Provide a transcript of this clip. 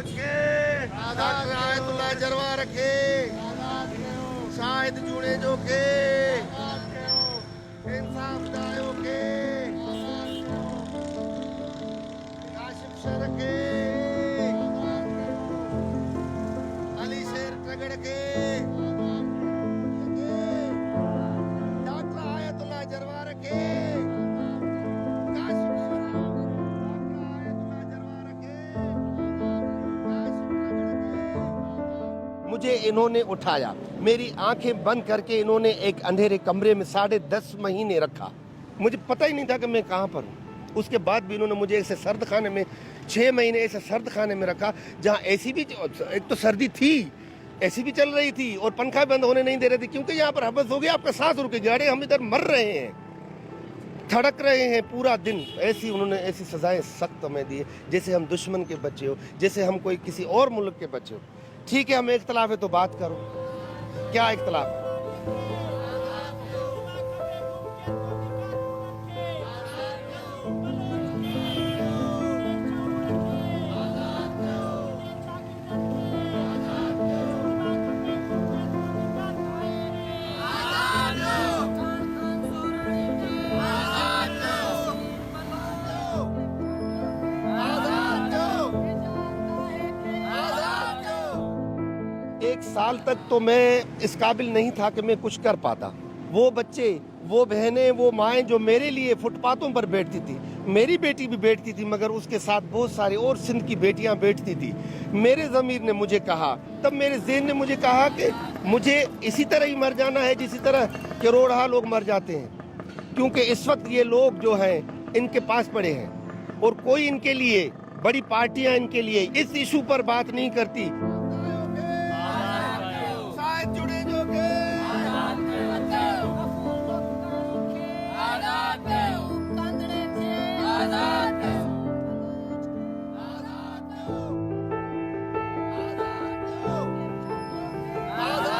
रखे, doctor Ayatollah Jarawa रखे, शाहिद जुड़े जो के, इंसाफ दायो के, काशिफ शर के, अली शेर ट्रगड़ के, डॉक्टर आयतुल्लाह जरवा रखे, Kashif sir, doctor Ayatollah Jarawa रखे, काशिफ ट्रगड़ के। मुझे इन्होंने उठाया, मेरी आंखें बंद करके इन्होंने एक अंधेरे कमरे में 10.5 महीने रखा। मुझे पता ही नहीं था कि मैं कहाँ पर हूँ। उसके बाद भी इन्होंने मुझे ऐसे सर्द खाने में 6 महीने ऐसे सर्द खाने में रखा, जहाँ एसी भी, एक तो सर्दी थी, एसी भी चल रही थी और पंखा बंद होने नहीं दे रहे थे, क्योंकि यहाँ पर हबस हो गया, आपका सांस रुक गया, अरे हम इधर मर रहे हैं, धड़क रहे हैं पूरा दिन। ऐसी उन्होंने ऐसी सजाएं सख्त हमें दी, जैसे हम दुश्मन के बच्चे हो, जैसे हम कोई किसी और मुल्क के बच्चे हो। ठीक है, हमें इख्तलाफ है तो बात करो, क्या इख्तलाफ है? एक साल तक तो मैं इस काबिल नहीं था कि मैं कुछ कर पाता। वो बच्चे, वो बहनें, वो माएँ जो मेरे लिए फुटपाथों पर बैठती थी, मेरी बेटी भी बैठती थी, मगर उसके साथ बहुत सारी और सिंध की बेटियां बैठती थी। मेरे ज़मीर ने मुझे कहा, तब मेरे ज़हन ने मुझे कहा कि मुझे इसी तरह ही मर जाना है जिसी तरह करोड़ों लोग मर जाते हैं, क्योंकि इस वक्त ये लोग जो हैं इनके पास पड़े हैं और कोई इनके लिए, बड़ी पार्टियां इनके लिए इस इशू पर बात नहीं करती।